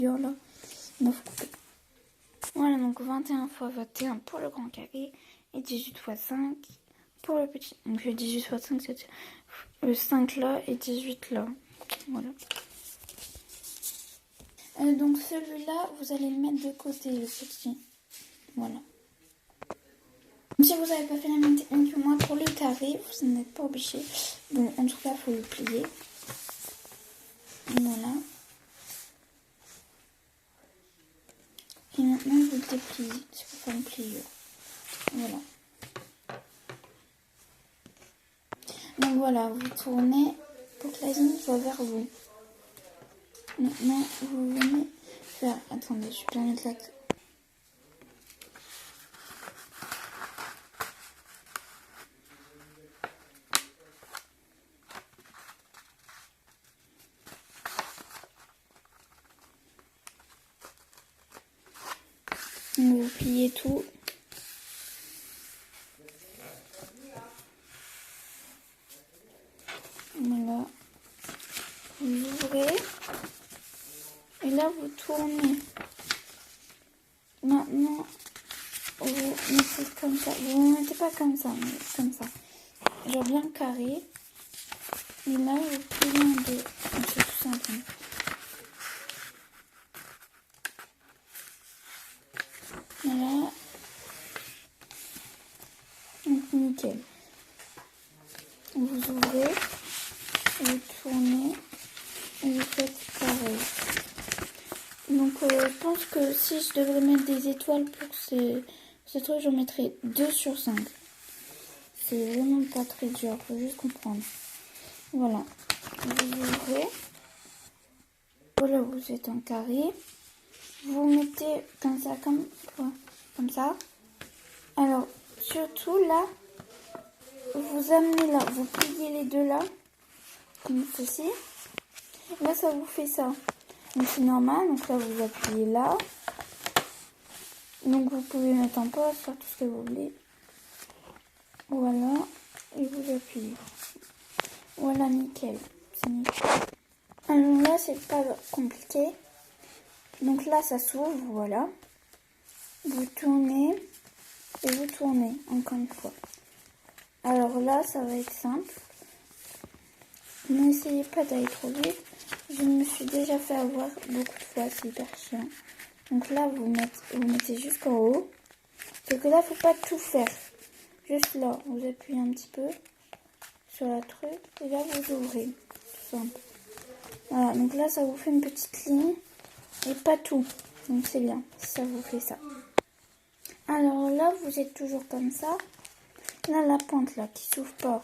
là, on va couper. Voilà, donc 21 x 21 pour le grand carré et 18 x 5 pour le petit. Donc le 18 x 5, c'est le 5 là et 18 là. Voilà. Donc celui-là, vous allez le mettre de côté, le petit. Voilà. Si vous n'avez pas fait la même technique que moi pour les carrés, vous n'êtes pas obligé. Bon, en tout cas, il faut le plier. Voilà. Et maintenant, vous le dépliez. C'est pour faire une pliure. Voilà. Donc voilà, vous tournez pour que la ligne soit vers vous. Maintenant, vous venez faire... Attendez, je vais mettre la... Vous pliez tout. Voilà. Vous ouvrez. Et là, vous tournez. Maintenant, vous mettez comme ça. Vous ne mettez pas comme ça, mais comme ça. Genre bien carré. Et là, vous pliez en deux. C'est tout simple. Voilà. Donc, nickel. Vous ouvrez. Vous tournez. Et vous faites pareil. Donc, je pense que si je devrais mettre des étoiles pour ce truc, j'en mettrais 2 sur 5. C'est vraiment pas très dur, faut juste comprendre. Voilà. Vous ouvrez. Voilà, vous êtes en carré. Vous mettez comme ça, comme ça. Alors, surtout là, vous amenez là, vous pliez les deux là, comme ceci. Là, ça vous fait ça. Donc, c'est normal. Donc là, vous appuyez là. Donc, vous pouvez mettre en pause, faire tout ce que vous voulez. Voilà. Et vous appuyez. Voilà, nickel. C'est nickel. Alors là, c'est pas compliqué. Donc là, ça s'ouvre, voilà. Vous tournez et vous tournez encore une fois. Alors là, ça va être simple. N'essayez pas d'aller trop vite. Je me suis déjà fait avoir beaucoup de fois, c'est hyper chiant. Donc là, vous mettez jusqu'en haut. C'est que là, faut pas tout faire. Juste là, vous appuyez un petit peu sur la truc et là, vous ouvrez. Tout simple. Voilà, donc là, ça vous fait une petite ligne et pas tout. Donc c'est bien, ça vous fait ça. Alors là, vous êtes toujours comme ça. Là, la pente là qui s'ouvre pas.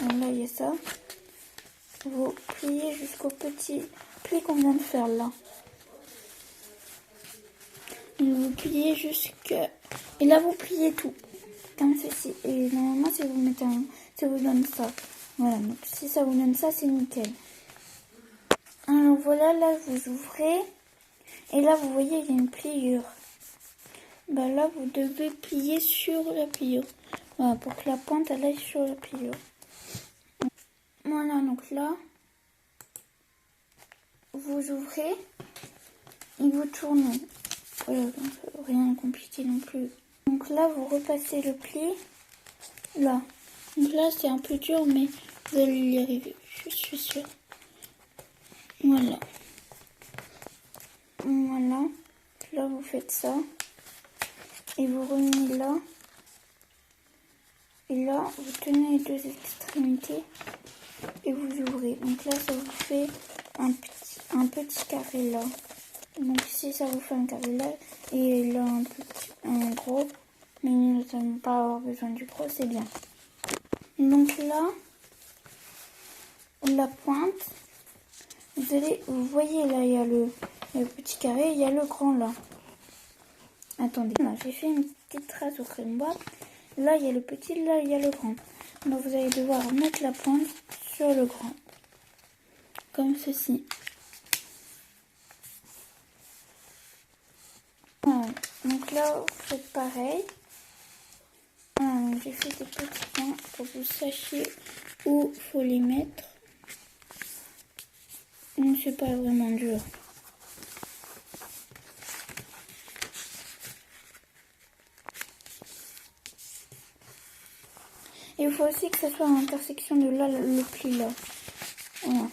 Donc là, il y a ça. Vous pliez jusqu'au petit pli qu'on vient de faire là. Et vous pliez jusqu'à... Et là, vous pliez tout. Comme ceci. Et normalement, si vous mettez un... ça vous donne ça. Voilà, donc si ça vous donne ça, c'est nickel. Alors voilà, là, vous ouvrez. Et là, vous voyez, il y a une pliure. Bah là, vous devez plier sur la pliure. Voilà, pour que la pointe, elle aille sur la pliure. Voilà, donc là, vous ouvrez et vous tournez. Voilà, donc rien de compliqué non plus. Donc là, vous repassez le pli. Là. Donc là, c'est un peu dur, mais vous allez y arriver. Je suis sûre. Voilà. Voilà. Là, vous faites ça. Et vous revenez là. Et là, vous tenez les deux extrémités. Et vous ouvrez. Donc là, ça vous fait un petit carré là. Donc ici, ça vous fait un carré là. Et là, un gros. Mais nous n'allons pas avoir besoin du gros, c'est bien. Donc là, la pointe, vous voyez là, il y a le petit carré, il y a le grand là. Attendez, là, j'ai fait une petite trace au crayon bois. Là, il y a le petit, là, il y a le grand. Donc vous allez devoir mettre la pointe sur le grand. Comme ceci. Voilà. Donc là, vous faites pareil. Voilà, j'ai fait des petits points pour que vous sachiez où il faut les mettre. Donc c'est pas vraiment dur. Et il faut aussi que ça soit à l'intersection de là, le pli là. Voilà.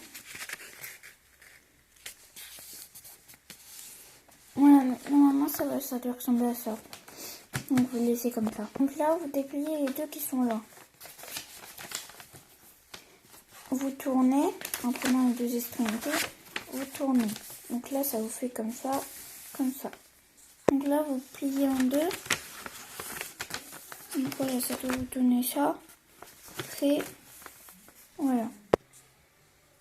Voilà, normalement ça doit ressembler à ça. Donc vous le laissez comme ça. Donc là, vous dépliez les deux qui sont là. Vous tournez, en prenant les deux extrémités, vous tournez. Donc là, ça vous fait comme ça, comme ça. Donc là, vous pliez en deux. Donc voilà, ça doit vous donner ça. Après, voilà.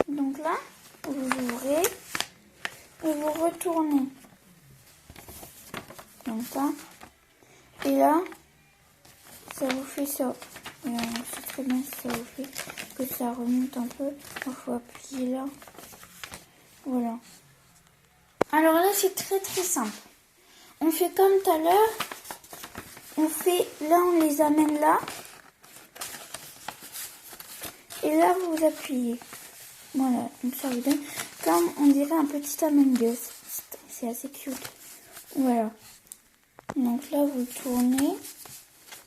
Donc là, vous ouvrez et vous retournez. Comme ça. Et là, ça vous fait ça. Voilà, c'est très bien si ça vous fait que ça remonte un peu. Il faut appuyer là. Voilà. Alors là, c'est très très simple. On fait comme tout à l'heure. On fait, là, on les amène là. Et là, vous appuyez. Voilà, donc ça vous donne comme on dirait un petit Among Us. C'est assez cute. Voilà. Donc là, vous tournez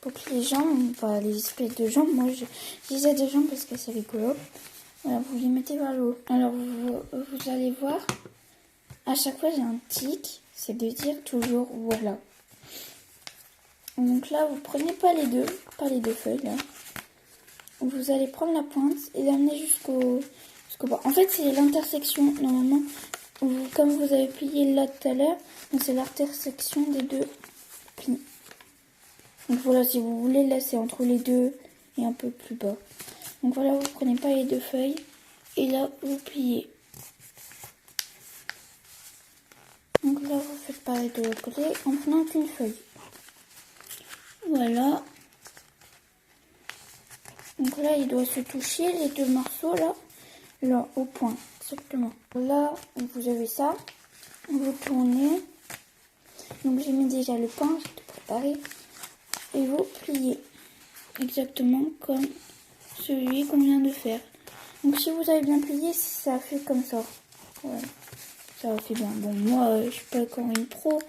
pour que les jambes, pas les espèces de jambes, moi je disais des jambes parce que c'est rigolo. Voilà, vous les mettez vers le haut. Alors vous allez voir, à chaque fois j'ai un tic, c'est de dire toujours voilà. Donc là, vous prenez pas les deux feuilles là. Vous allez prendre la pointe et l'amener jusqu'au bas. En fait, c'est l'intersection normalement. Comme vous avez plié là tout à l'heure, donc c'est l'intersection des deux plis. Donc voilà, si vous voulez, là c'est entre les deux et un peu plus bas. Donc voilà, vous prenez pas les deux feuilles et là vous pliez. Donc là vous faites pareil de l'autre côté en prenant qu'une feuille. Voilà. Donc là il doit se toucher les deux morceaux là au point, exactement. Là vous avez ça, vous tournez. Donc j'ai mis déjà le pain, j'ai tout préparé. Et vous pliez exactement comme celui qu'on vient de faire. Donc si vous avez bien plié, ça fait comme ça. Voilà. Ça fait bien. Bon, moi, je suis pas encore une pro.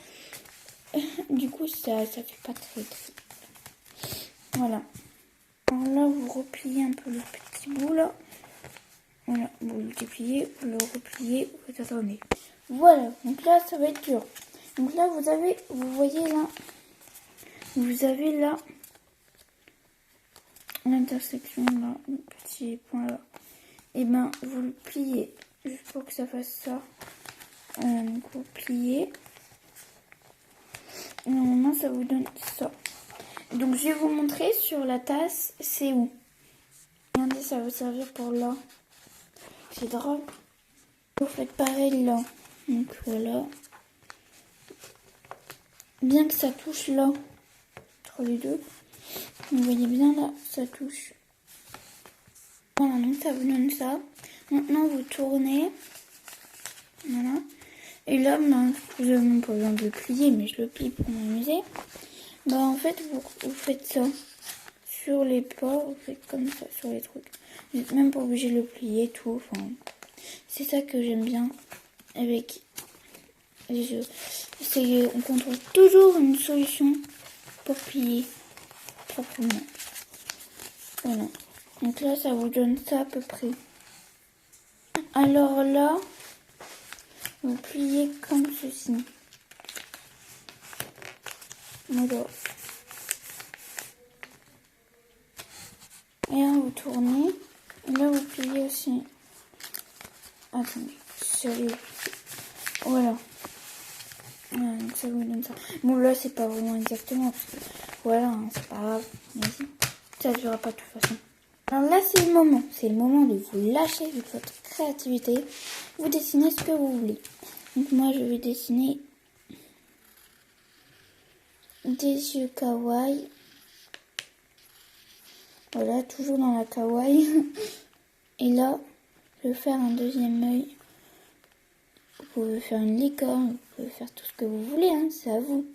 Du coup, ça fait pas très. Voilà. Alors là, vous repliez un peu le petit bout là. Voilà, vous le dépliez, vous le repliez, vous attendez. Voilà, donc là, ça va être dur. Donc là, vous voyez là, vous avez là l'intersection là, le petit point là. Et ben, vous le pliez juste pour que ça fasse ça. Donc vous pliez. Et normalement, ça vous donne ça. Donc je vais vous montrer sur la tasse, c'est où. Regardez, ça va vous servir pour là. C'est drôle. Vous faites pareil là. Donc voilà. Bien que ça touche là, entre les deux. Vous voyez bien là, ça touche. Voilà, donc ça vous donne ça. Maintenant vous tournez. Voilà. Et là, ben, vous avez même pas besoin de le plier, mais je le plie pour m'amuser. Bah en fait, vous faites ça. Sur les bords, vous faites comme ça, sur les trucs. Vous n'êtes même pas obligé de le plier, tout. Enfin, c'est ça que j'aime bien avec les jeux. C'est qu'on trouve toujours une solution pour plier proprement. Voilà. Donc là, ça vous donne ça à peu près. Alors là, vous pliez comme ceci. Voilà. Et là, vous tournez. Et là, vous pliez aussi. Attendez, sérieux. Voilà. Voilà, donc ça vous donne ça. Bon, là, c'est pas vraiment exactement. Parce que, voilà, hein, c'est pas grave. Mais ça ne durera pas de toute façon. Alors là, c'est le moment. C'est le moment de vous lâcher avec votre créativité. Vous dessinez ce que vous voulez. Donc, moi, je vais dessiner des yeux kawaii. Voilà, toujours dans la kawaii. Et là, je vais faire un deuxième œil. Vous pouvez faire une licorne, vous pouvez faire tout ce que vous voulez, hein, c'est à vous.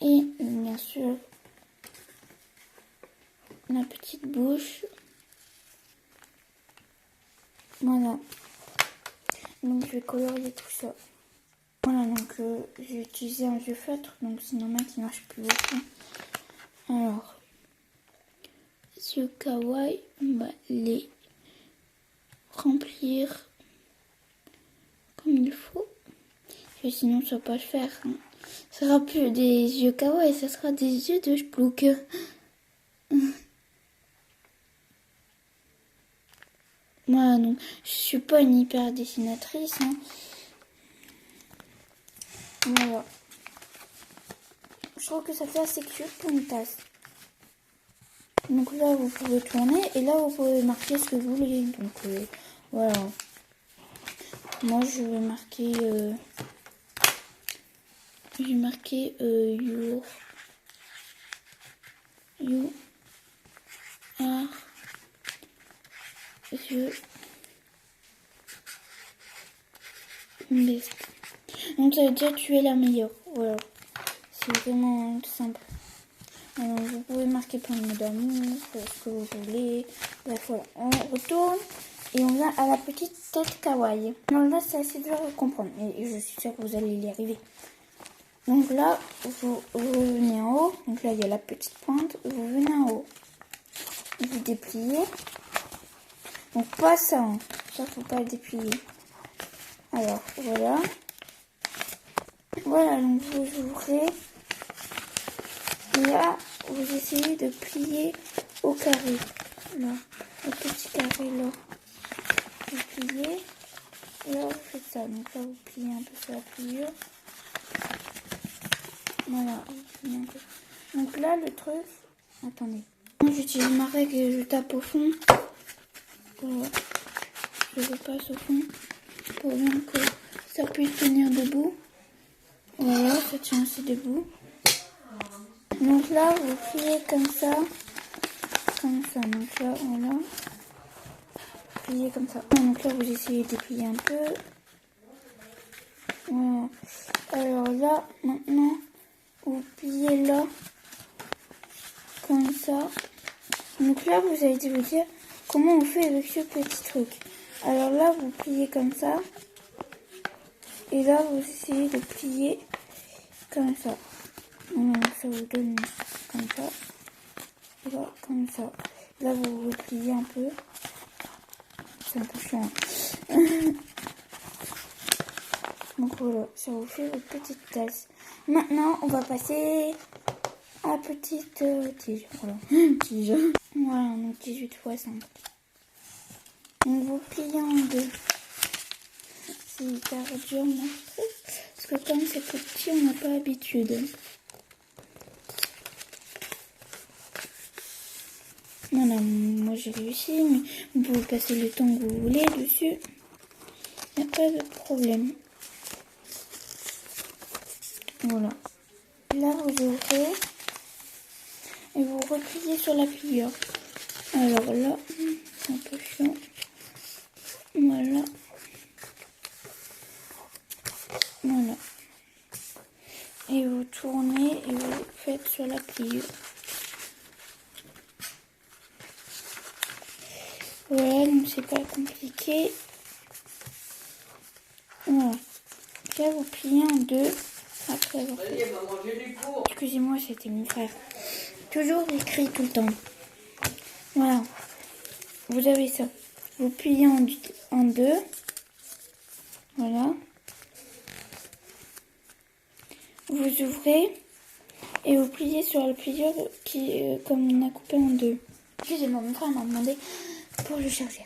Et bien sûr, la petite bouche. Voilà. Donc je vais colorier tout ça. Voilà, donc j'ai utilisé un vieux feutre, donc c'est normal qu'il ne marche plus beaucoup. Alors, yeux kawaii, on va les remplir comme il faut. Et sinon, ça va pas le faire. Hein. Ça sera plus des yeux kawaii, ça sera des yeux de Splook. Moi, donc, je suis pas une hyper dessinatrice. Hein. Voilà. Je trouve que ça fait assez cute pour une tasse. Donc là, vous pouvez tourner et là, vous pouvez marquer ce que vous voulez. Donc voilà. Moi, je vais marquer... you are the best. Donc ça veut dire tu es la meilleure. Voilà. C'est vraiment simple. Alors, vous pouvez marquer plein de mots d'amour, ce que vous voulez. Bref, voilà. On retourne et on vient à la petite tête kawaii. Donc là, c'est assez dur à comprendre. Et je suis sûre que vous allez y arriver. Donc là, vous venez en haut. Donc là, il y a la petite pointe. Vous venez en haut. Vous dépliez. Donc pas ça. Hein. Ça, faut pas le déplier. Alors, voilà. Voilà, donc vous ouvrez. Et là, vous essayez de plier au carré. Là, au petit carré là. Vous pliez. Et là, vous faites ça. Donc là, vous pliez un peu sur la pliure. Voilà, vous pliez un peu. Donc là, le truc... Attendez. J'utilise ma règle et je tape au fond. Voilà. Je le passe au fond. Pour bien que ça puisse tenir debout. Voilà, ça tient aussi debout. Donc là, vous pliez comme ça. Comme ça. Donc là, voilà. Pliez comme ça. Donc là, vous essayez de plier un peu. Voilà. Alors là, maintenant, vous pliez là. Comme ça. Donc là, vous allez vous dire comment on fait avec ce petit truc. Alors là, vous pliez comme ça. Et là, vous essayez de plier comme ça. Ça vous donne comme ça. Et là, comme ça. Là, vous pliez un peu. C'est un peu chiant. Donc voilà, ça vous fait votre petite tasse. Maintenant, on va passer à la petite tige. Voilà, tige. Voilà, donc 18 x 5. Donc vous pliez en deux. C'est hyper dur, moi, je trouve. Parce que comme c'est petit, on n'a pas l'habitude. Voilà, moi j'ai réussi, mais vous pouvez passer le temps que vous voulez dessus. Il n'y a pas de problème. Voilà. Là, vous ouvrez et vous repliez sur la pliure. Alors là, c'est un peu chiant. Voilà. Voilà. Et vous tournez et vous faites sur la pliure. Voilà, donc c'est pas compliqué. Voilà. Là, vous pliez en deux. Après, vous faites... Excusez-moi, c'était mon frère. Toujours il crie tout le temps. Voilà. Vous avez ça. Vous pliez en deux. Voilà. Vous ouvrez et vous pliez sur la pliure qui, comme on a coupé en deux. Excusez-moi, mon frère m'a demandé pour le charger.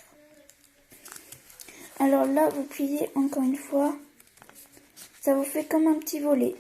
Alors là, vous pliez encore une fois. Ça vous fait comme un petit volet.